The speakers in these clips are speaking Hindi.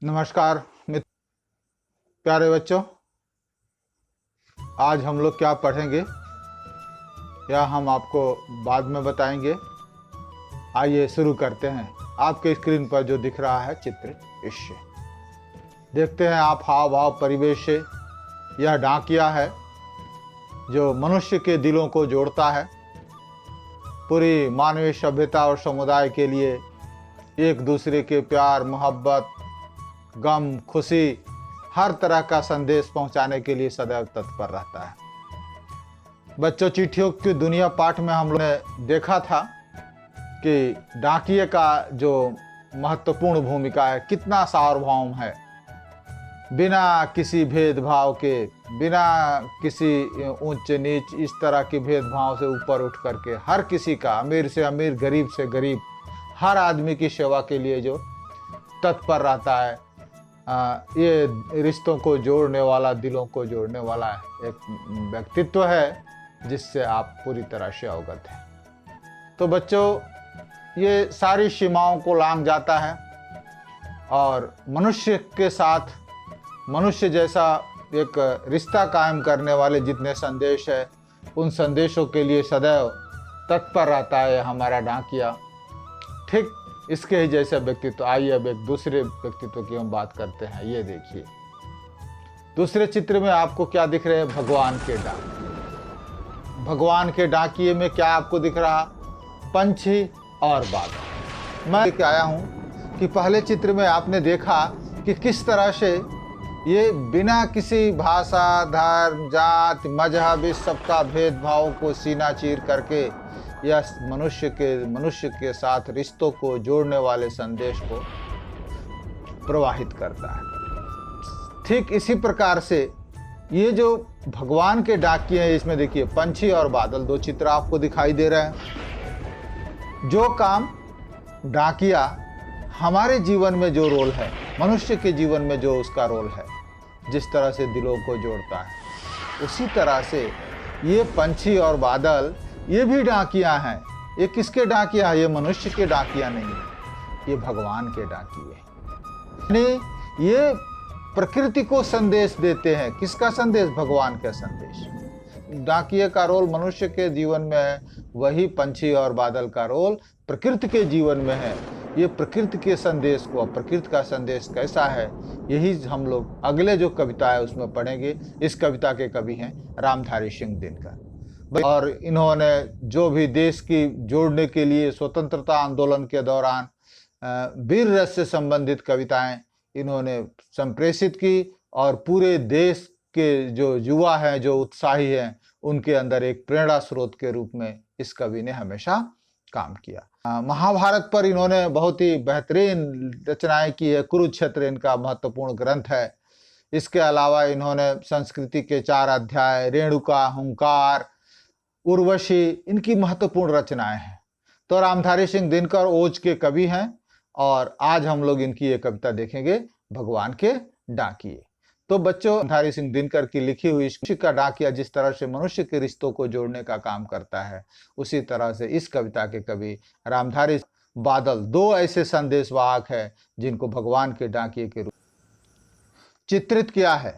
नमस्कार मित्र, प्यारे बच्चों। आज हम लोग क्या पढ़ेंगे या हम आपको बाद में बताएंगे। आइए शुरू करते हैं। आपके स्क्रीन पर जो दिख रहा है चित्र, इससे देखते हैं आप हाव भाव परिवेश से। यह डाकिया है जो मनुष्य के दिलों को जोड़ता है। पूरी मानवीय सभ्यता और समुदाय के लिए एक दूसरे के प्यार, मोहब्बत, गम, खुशी, हर तरह का संदेश पहुंचाने के लिए सदैव तत्पर रहता है। बच्चों, चिट्ठियों की दुनिया पाठ में हम लोग ने देखा था कि डाकिये का जो महत्वपूर्ण भूमिका है, कितना सार्वभौम है, बिना किसी भेदभाव के, बिना किसी ऊंच नीच इस तरह के भेदभाव से ऊपर उठ करके हर किसी का, अमीर से अमीर, गरीब से गरीब, हर आदमी की सेवा के लिए जो तत्पर रहता है। ये रिश्तों को जोड़ने वाला, दिलों को जोड़ने वाला एक व्यक्तित्व है जिससे आप पूरी तरह से अवगत हैं। तो बच्चों, ये सारी सीमाओं को लांघ जाता है और मनुष्य के साथ, मनुष्य जैसा एक रिश्ता कायम करने वाले जितने संदेश है, उन संदेशों के लिए सदैव तत्पर रहता है हमारा डाकिया। ठीक इसके ही जैसे व्यक्तित्व। आइए अब एक दूसरे व्यक्तित्व की हम बात करते हैं। ये देखिए, दूसरे चित्र में आपको क्या दिख रहे हैं? भगवान के डाकिये। भगवान के डाकिये में क्या आपको दिख रहा? पंछी और बादल। मैं लेके आया हूं कि पहले चित्र में आपने देखा कि किस तरह से ये बिना किसी भाषा, धर्म, जाति, मजहब, इस सबका भेदभाव को सीना चीर करके या मनुष्य के साथ रिश्तों को जोड़ने वाले संदेश को प्रवाहित करता है। ठीक इसी प्रकार से ये जो भगवान के डाकिये हैं, इसमें देखिए पंछी और बादल, दो चित्र आपको दिखाई दे रहे हैं। जो काम डाकिया हमारे जीवन में जो रोल है, मनुष्य के जीवन में जो उसका रोल है, जिस तरह से दिलों को जोड़ता है, उसी तरह से ये पंछी और बादल ये भी डाकिया हैं। ये किसके डाकिया है? ये मनुष्य के डाकिया नहीं है, ये भगवान के डाकिये हैं। ये प्रकृति को संदेश देते हैं। किसका संदेश? भगवान का संदेश। डाकिये का रोल मनुष्य के जीवन में है, वही पंछी और बादल का रोल प्रकृति के जीवन में है। ये प्रकृति के संदेश को, प्रकृति का संदेश कैसा है, यही हम लोग अगले जो कविता है उसमें पढ़ेंगे। इस कविता के कवि हैं रामधारी सिंह दिनकर, और इन्होंने जो भी देश की जोड़ने के लिए स्वतंत्रता आंदोलन के दौरान वीर रस से संबंधित कविताएं इन्होंने संप्रेषित की, और पूरे देश के जो युवा हैं, जो उत्साही हैं, उनके अंदर एक प्रेरणा स्रोत के रूप में इस कवि ने हमेशा काम किया। महाभारत पर इन्होंने बहुत ही बेहतरीन रचनाएं की है। कुरुक्षेत्र इनका महत्वपूर्ण ग्रंथ है। इसके अलावा इन्होंने संस्कृति के 4 अध्याय, रेणुका, हुंकार, उर्वशी, इनकी महत्वपूर्ण रचनाएं हैं। तो रामधारी सिंह दिनकर ओज के कवि हैं, और आज हम लोग इनकी ये कविता देखेंगे, भगवान के डाकिये। तो बच्चों, रामधारी सिंह दिनकर की लिखी हुई का डाकिया जिस तरह से मनुष्य के रिश्तों को जोड़ने का काम करता है, उसी तरह से इस कविता के कवि रामधारी बादल दो ऐसे संदेशवाहक हैं जिनको भगवान के डाकिये के रूप चित्रित किया है।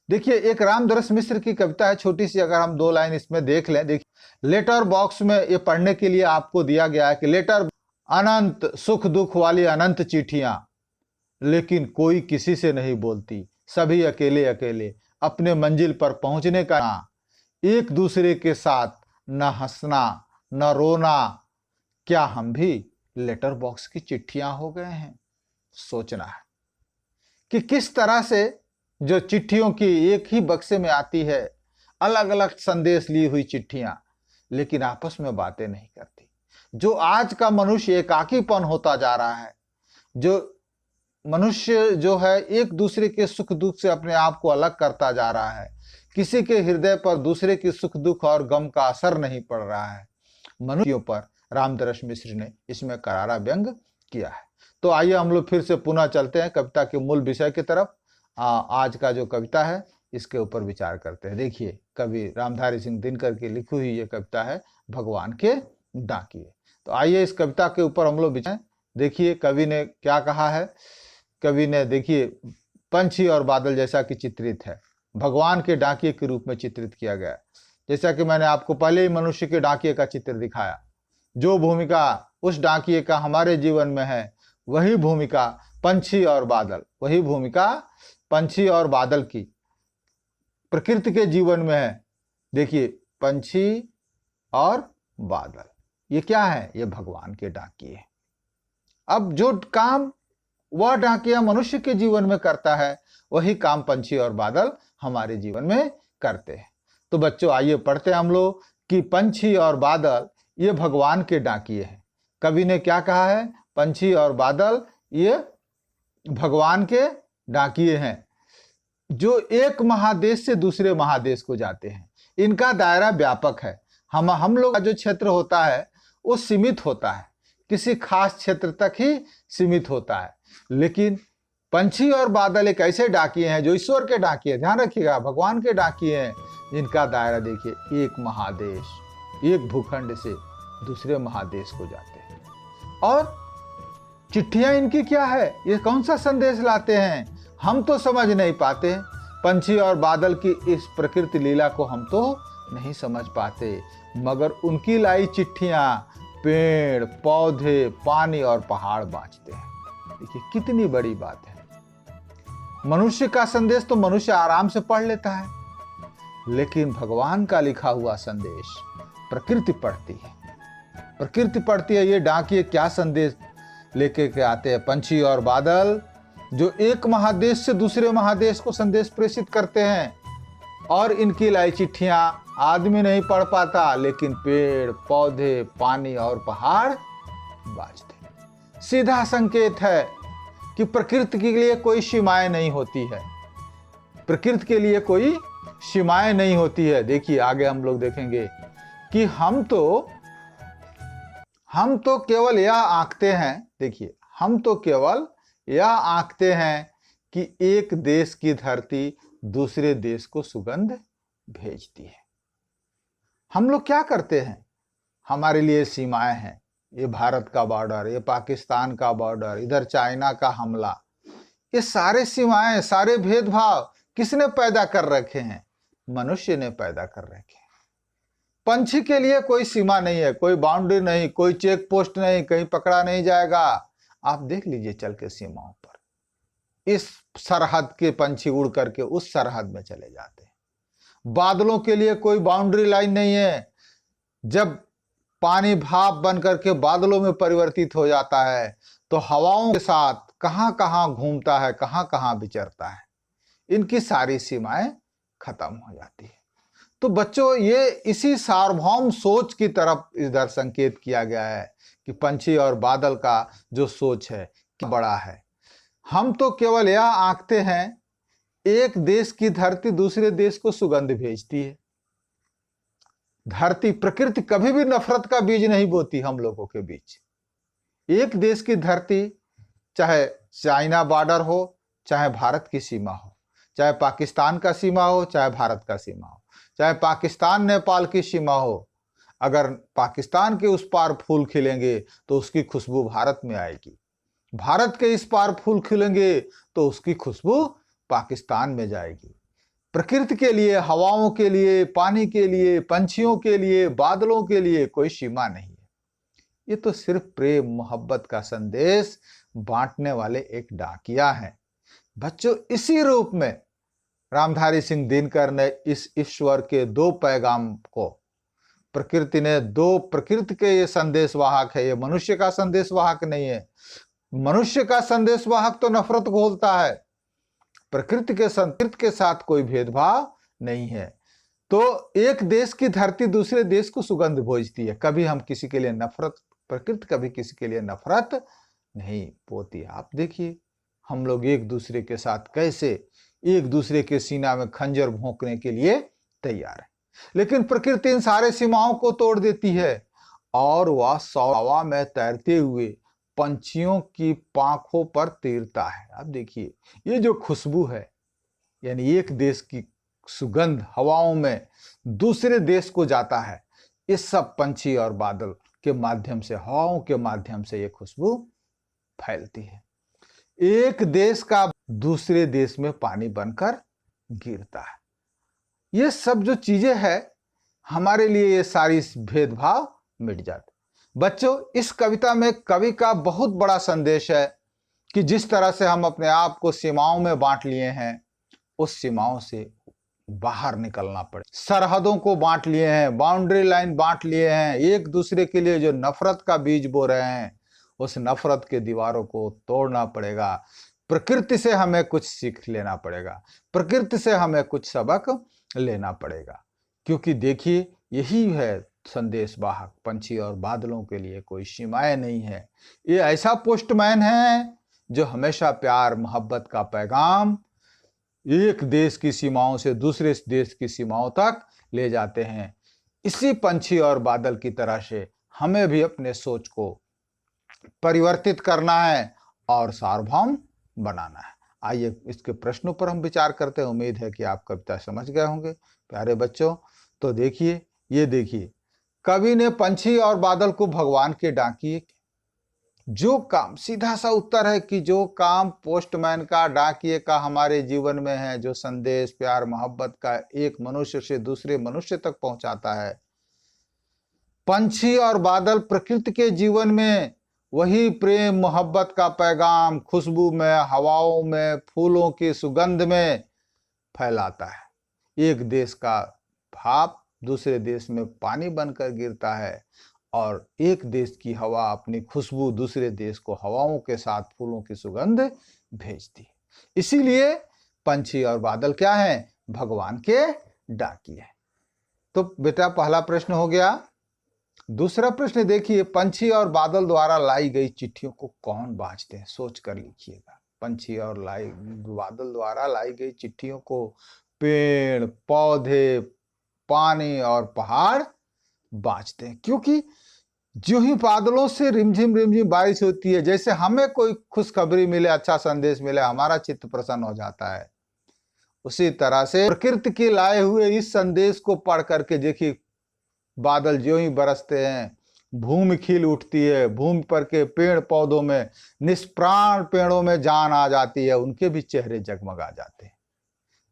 देखिए, एक रामदरस मिश्र की कविता है, छोटी सी, अगर हम 2 लाइन इसमें देख लें। देखिए, लेटर बॉक्स में ये पढ़ने के लिए आपको दिया गया है कि लेटर, अनंत सुख दुख वाली अनंत चिट्ठियां, लेकिन कोई किसी से नहीं बोलती, सभी अकेले अकेले अपने मंजिल पर पहुंचने का, एक दूसरे के साथ न हंसना न रोना, क्या हम भी लेटर बॉक्स की चिट्ठियां हो गए हैं? सोचना है कि किस तरह से जो चिट्ठियों की एक ही बक्से में आती है, अलग अलग संदेश ली हुई चिट्ठियां, लेकिन आपस में बातें नहीं करती। जो आज का मनुष्य एकाकीपन होता जा रहा है, जो मनुष्य जो है एक दूसरे के सुख दुख से अपने आप को अलग करता जा रहा है, किसी के हृदय पर दूसरे के सुख दुख और गम का असर नहीं पड़ रहा है, मनुष्यों पर रामदरस मिश्र ने इसमें करारा व्यंग किया है। तो आइए हम लोग फिर से पुनः चलते हैं कविता के मूल विषय की तरफ। आज का जो कविता है इसके ऊपर विचार करते हैं। देखिए, कवि रामधारी सिंह दिनकर की लिखी हुई ये कविता है, भगवान के डाकिये। तो आइए इस कविता के ऊपर हम लोग विचार। देखिए, कवि ने क्या कहा है कवि ने देखिए पंछी और बादल जैसा कि चित्रित है, भगवान के डाकिए के रूप में चित्रित किया गया। जैसा कि मैंने आपको पहले ही मनुष्य के डाकिए का चित्र दिखाया, जो भूमिका उस डाकिए का हमारे जीवन में है, वही भूमिका पंछी और बादल, वही भूमिका पंछी और बादल की प्रकृति के जीवन में है। देखिए पंछी और बादल, ये क्या है? ये भगवान के डाकिए। अब जो काम वह डाकिया मनुष्य के जीवन में करता है, वही काम पंछी और बादल हमारे जीवन में करते हैं। तो बच्चों आइए पढ़ते हैं हम लोग कि पंछी और बादल ये भगवान के डाकिए हैं। कवि ने क्या कहा है? पंछी और बादल ये भगवान के डाकिए हैं, जो एक महादेश से दूसरे महादेश को जाते हैं। इनका दायरा व्यापक है। हम लोग का जो क्षेत्र होता है वो सीमित होता है, किसी खास क्षेत्र तक ही सीमित होता है। लेकिन पंछी और बादल एक ऐसे डाकिए हैं जो ईश्वर के डाकिए, ध्यान रखिएगा, भगवान के डाकिए हैं, जिनका दायरा देखिए एक महादेश, एक भूखंड से दूसरे महादेश को जाते हैं। और चिट्ठियां इनकी क्या है? ये कौन सा संदेश लाते हैं? हम तो समझ नहीं पाते। पंछी और बादल की इस प्रकृति लीला को हम तो नहीं समझ पाते, मगर उनकी लाई चिट्ठियां पेड़ पौधे पानी और पहाड़ बाँचते हैं। देखिए कितनी बड़ी बात है। मनुष्य का संदेश तो मनुष्य आराम से पढ़ लेता है, लेकिन भगवान का लिखा हुआ संदेश प्रकृति पढ़ती है। प्रकृति पढ़ती है। ये डाकिए क्या संदेश लेके के आते हैं? पंछी और बादल जो एक महादेश से दूसरे महादेश को संदेश प्रेषित करते हैं, और इनकी लाई चिट्ठियां आदमी नहीं पढ़ पाता, लेकिन पेड़ पौधे पानी और पहाड़ बाँचते। सीधा संकेत है कि प्रकृति के लिए कोई सीमाएं नहीं होती है, प्रकृति के लिए कोई सीमाएं नहीं होती है। देखिए आगे हम लोग देखेंगे कि हम तो केवल यह आंकते हैं। देखिए हम तो केवल यह आंकते हैं कि एक देश की धरती दूसरे देश को सुगंध भेजती है। हम लोग क्या करते हैं? हमारे लिए सीमाएं हैं, ये भारत का बॉर्डर, ये पाकिस्तान का बॉर्डर, इधर चाइना का हमला, ये सारे सीमाएं, सारे भेदभाव किसने पैदा कर रखे हैं? मनुष्य ने पैदा कर रखे हैं। पंछी के लिए कोई सीमा नहीं है, कोई बाउंड्री नहीं, कोई चेक पोस्ट नहीं, कहीं पकड़ा नहीं जाएगा। आप देख लीजिए चल के सीमाओं पर, इस सरहद के पंछी उड़ करके उस सरहद में चले जाते हैं। बादलों के लिए कोई बाउंड्री लाइन नहीं है। जब पानी भाप बन करके बादलों में परिवर्तित हो जाता है, तो हवाओं के साथ कहां कहां घूमता है, कहां कहां विचरता है, इनकी सारी सीमाएं खत्म हो जाती है। तो बच्चों ये इसी सार्वभौम सोच की तरफ इधर संकेत किया गया है कि पंछी और बादल का जो सोच है क्या बड़ा है। हम तो केवल यह आंकते हैं, एक देश की धरती दूसरे देश को सुगंध भेजती है। धरती प्रकृति कभी भी नफरत का बीज नहीं बोती हम लोगों के बीच। एक देश की धरती, चाहे चाइना बॉर्डर हो, चाहे भारत की सीमा हो, चाहे पाकिस्तान का सीमा हो, चाहे भारत का सीमा हो, चाहे पाकिस्तान नेपाल की सीमा हो, अगर पाकिस्तान के उस पार फूल खिलेंगे तो उसकी खुशबू भारत में आएगी, भारत के इस पार फूल खिलेंगे तो उसकी खुशबू पाकिस्तान में जाएगी। प्रकृति के लिए, हवाओं के लिए, पानी के लिए, पंछियों के लिए, बादलों के लिए कोई सीमा नहीं है। ये तो सिर्फ प्रेम मोहब्बत का संदेश बांटने वाले एक डाकिया हैं। बच्चों इसी रूप में रामधारी सिंह दिनकर ने इस ईश्वर के दो पैगाम को, प्रकृति ने दो, प्रकृति के ये संदेशवाहक है, ये मनुष्य का संदेशवाहक नहीं है। मनुष्य का संदेशवाहक तो नफरत घोलता है, प्रकृति के साथ कोई भेदभाव नहीं है। तो एक देश की धरती दूसरे देश को सुगंध भेजती है। कभी हम किसी के लिए नफरत, प्रकृति कभी किसी के लिए नफरत नहीं बोती। आप देखिए हम लोग एक दूसरे के साथ कैसे एक दूसरे के सीना में खंजर भोंकने के लिए तैयार है, लेकिन प्रकृति इन सारे सीमाओं को तोड़ देती है और वह हवा में तैरते हुए पंछियों की पांखों पर तैरता है। अब देखिए ये जो खुशबू है, यानी एक देश की सुगंध हवाओं में दूसरे देश को जाता है, ये सब पंछी और बादल के माध्यम से, हवाओं के माध्यम से ये खुशबू फैलती है। एक देश का दूसरे देश में पानी बनकर गिरता है। ये सब जो चीजें हैं हमारे लिए, ये सारी भेदभाव मिट जाते। बच्चों, इस कविता में कवि का बहुत बड़ा संदेश है कि जिस तरह से हम अपने आप को सीमाओं में बांट लिए हैं, उस सीमाओं से बाहर निकलना पड़े। सरहदों को बांट लिए हैं, बाउंड्री लाइन बांट लिए हैं, एक दूसरे के लिए जो नफरत का बीज बो रहे हैं, उस नफरत के दीवारों को तोड़ना पड़ेगा। प्रकृति से हमें कुछ सीख लेना पड़ेगा, प्रकृति से हमें कुछ सबक लेना पड़ेगा। क्योंकि देखिए, यही है संदेश वाहक पंछी और बादलों के लिए कोई सीमाएं नहीं है। ये ऐसा पोस्टमैन है जो हमेशा प्यार मोहब्बत का पैगाम एक देश की सीमाओं से दूसरे देश की सीमाओं तक ले जाते हैं। इसी पंछी और बादल की तरह से हमें भी अपने सोच को परिवर्तित करना है और सार्वभौम बनाना है। आइए इसके प्रश्नों पर हम विचार करते हैं। उम्मीद है कि आप कविता समझ गए होंगे प्यारे बच्चों। तो देखिए, ये देखिए, कवि ने पंछी और बादल को भगवान के डाकिए, जो काम, सीधा सा उत्तर है कि जो काम पोस्टमैन का, डाकिए का हमारे जीवन में है, जो संदेश प्यार मोहब्बत का एक मनुष्य से दूसरे मनुष्य तक पहुंचाता है, पंछी और बादल प्रकृति के जीवन में वही प्रेम मोहब्बत का पैगाम खुशबू में, हवाओं में, फूलों की सुगंध में फैलाता है। एक देश का भाप दूसरे देश में पानी बनकर गिरता है और एक देश की हवा अपनी खुशबू दूसरे देश को हवाओं के साथ फूलों की सुगंध भेजती है। इसीलिए पंछी और बादल क्या हैं? भगवान के डाकिए। तो बेटा पहला प्रश्न हो गया। दूसरा प्रश्न देखिए, पंछी और बादल द्वारा लाई गई चिट्ठियों को कौन बांचते हैं? सोच कर लिखिएगा। पंछी और बादल द्वारा लाई गई चिट्ठियों को पेड़, पौधे, पानी और पहाड़ बांचते हैं। क्योंकि जो ही बादलों से रिमझिम रिमझिम बारिश होती है, जैसे हमें कोई खुशखबरी मिले, अच्छा संदेश मिले, हमारा चित्त प्रसन्न हो जाता है, उसी तरह से प्रकृति के लाए हुए इस संदेश को पढ़ करके देखिए, बादल जो ही बरसते हैं, भूमि खिल उठती है, भूमि पर के पेड़ पौधों में, निष्प्राण पेड़ों में जान आ जाती है, उनके भी चेहरे जगमगा जाते हैं।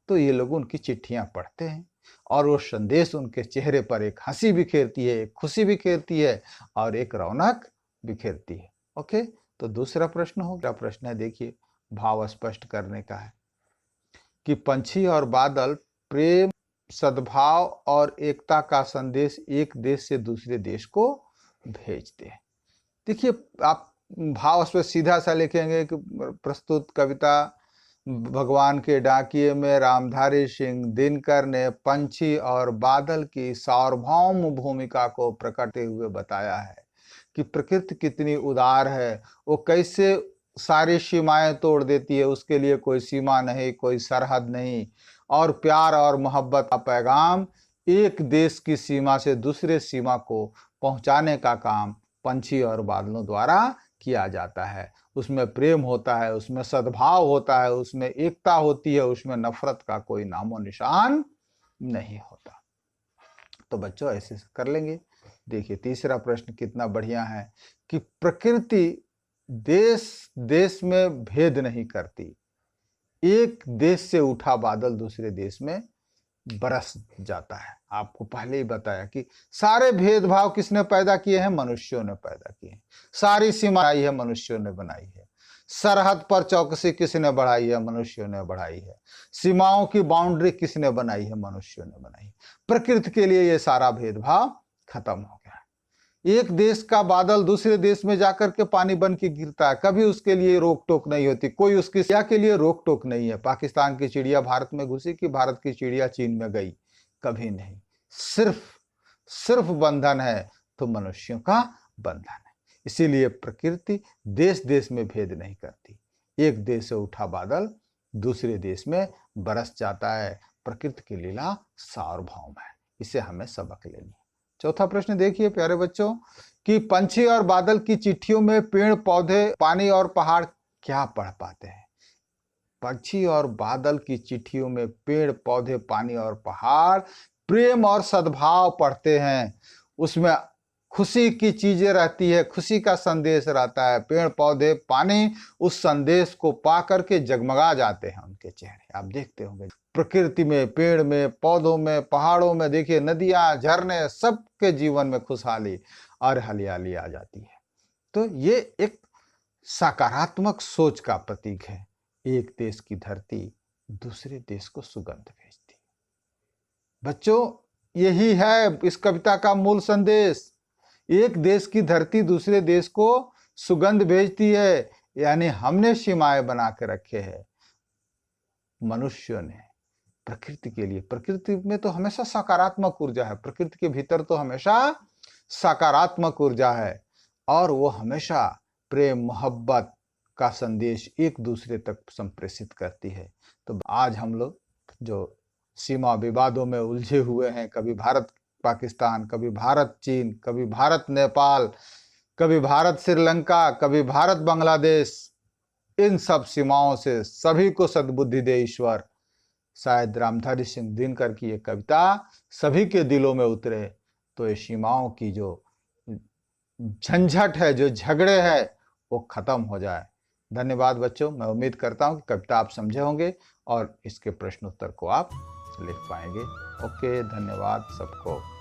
तो ये लोग उनकी चिट्ठियां पढ़ते हैं और वो संदेश उनके चेहरे पर एक हंसी बिखेरती है, एक खुशी बिखेरती है और एक रौनक बिखेरती है। ओके, तो दूसरा प्रश्न हो गया। प्रश्न है देखिए, भाव स्पष्ट करने का है कि पंछी और बादल प्रेम, सद्भाव और एकता का संदेश एक देश से दूसरे देश को भेजते हैं। देखिए, आप भाव स्पष्ट सीधा सा लिखेंगे कि प्रस्तुत कविता भगवान के डाकिए में रामधारी सिंह दिनकर ने पंछी और बादल की सार्वभौम भूमिका को प्रकटते हुए बताया है कि प्रकृति कितनी उदार है, वो कैसे सारी सीमाएं तोड़ देती है, उसके लिए कोई सीमा नहीं, कोई सरहद नहीं, और प्यार और मोहब्बत का पैगाम एक देश की सीमा से दूसरे सीमा को पहुंचाने का काम पंछी और बादलों द्वारा किया जाता है। उसमें प्रेम होता है, उसमें सद्भाव होता है, उसमें एकता होती है, उसमें नफरत का कोई नामो निशान नहीं होता। तो बच्चों ऐसे कर लेंगे। देखिए तीसरा प्रश्न कितना बढ़िया है कि प्रकृति देश देश में भेद नहीं करती। एक देश से उठा बादल दूसरे देश में बरस जाता है। आपको पहले ही बताया कि सारे भेदभाव किसने पैदा किए हैं? मनुष्यों ने पैदा किए हैं। सारी सीमा आई है मनुष्यों ने बनाई है। सरहद पर चौकसी किसने बढ़ाई है? मनुष्यों ने बढ़ाई है। सीमाओं की बाउंड्री किसने बनाई है? मनुष्यों ने बनाई है। प्रकृति के लिए ये सारा भेदभाव खत्म हो गया। एक देश का बादल दूसरे देश में जाकर के पानी बन के गिरता है, कभी उसके लिए रोक टोक नहीं होती, कोई उसकी चिड़िया के लिए रोक टोक नहीं है। पाकिस्तान की चिड़िया भारत में घुसी कि भारत की चिड़िया चीन में गई? कभी नहीं। सिर्फ बंधन है तो मनुष्यों का बंधन है। इसीलिए प्रकृति देश देश में भेद नहीं करती। एक देश से उठा बादल दूसरे देश में बरस जाता है। प्रकृति की लीला सार्वभौम है, इसे हमें सबक लेनी है। चौथा प्रश्न देखिए प्यारे बच्चों कि पंछी और बादल की चिट्ठियों में पेड़ पौधे, पानी और पहाड़ क्या पढ़ पाते हैं? पंछी और बादल की चिट्ठियों में पेड़ पौधे, पानी और पहाड़ प्रेम और सद्भाव पढ़ते हैं। उसमें खुशी की चीजें रहती है, खुशी का संदेश रहता है। पेड़ पौधे पानी उस संदेश को पा करके जगमगा जाते हैं उनके चेहरे। आप देखते होंगे प्रकृति में, पेड़ में, पौधों में, पहाड़ों में, देखिए नदियां, झरने, सबके जीवन में खुशहाली और हरियाली आ जाती है। तो ये एक सकारात्मक सोच का प्रतीक है। एक देश की धरती दूसरे देश को सुगंध भेजती। बच्चों, यही है इस कविता का मूल संदेश। एक देश की धरती दूसरे देश को सुगंध भेजती है, यानी हमने सीमाएं बना के रखे हैं मनुष्यों ने प्रकृति के लिए। प्रकृति में तो हमेशा सकारात्मक ऊर्जा है, प्रकृति के भीतर तो हमेशा सकारात्मक ऊर्जा है, और वो हमेशा प्रेम मोहब्बत का संदेश एक दूसरे तक संप्रेषित करती है। तो आज हम लोग जो सीमा विवादों में उलझे हुए हैं, कभी भारत पाकिस्तान, कभी भारत चीन, कभी भारत नेपाल, कभी भारत श्रीलंका, कभी भारत बांग्लादेश, इन सब सीमाओं से सभी को सद्बुद्धि दे ईश्वर। शायद रामधारी सिंह दिनकर की ये कविता सभी के दिलों में उतरे, तो ये सीमाओं की जो झंझट है, जो झगड़े हैं, वो खत्म हो जाए। धन्यवाद बच्चों। मैं उम्मीद करता हूँ कि कविता आप समझे होंगे और इसके प्रश्न उत्तर को आप लिख पाएंगे। ओके, धन्यवाद सबको।